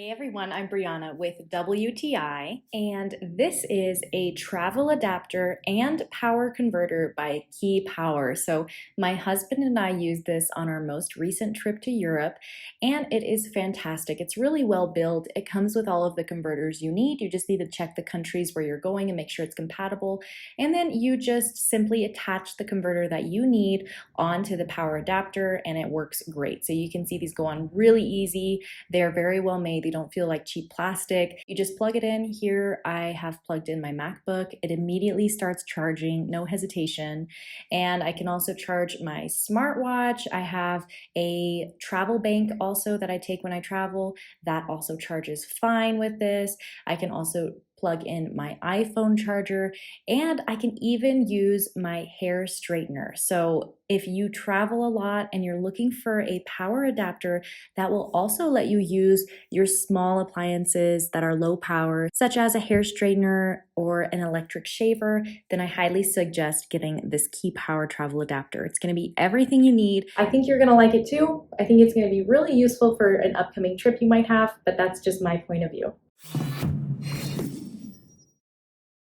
Hey everyone, I'm Brianna with WTI, and this is a travel adapter and power converter by Key Power. So my husband and I used this on our most recent trip to Europe, and it is fantastic. It's really well built. It comes with all of the converters you need. You just need to check the countries where you're going and make sure it's compatible, and then you just simply attach the converter that you need onto the power adapter, and it works great. So you can see these go on really easy. They're very well made. They don't feel like cheap plastic. You just plug it in. Here I have plugged in my MacBook. It immediately starts charging, no hesitation. And I can also charge my smartwatch. I have a travel bank also that I take when I travel. That also charges fine with this. I can also plug in my iPhone charger, and I can even use my hair straightener. So if you travel a lot and you're looking for a power adapter that will also let you use your small appliances that are low power, such as a hair straightener or an electric shaver, then I highly suggest getting this Key Power travel adapter. It's going to be everything you need. I think you're going to like it too. I think it's going to be really useful for an upcoming trip you might have, but that's just my point of view.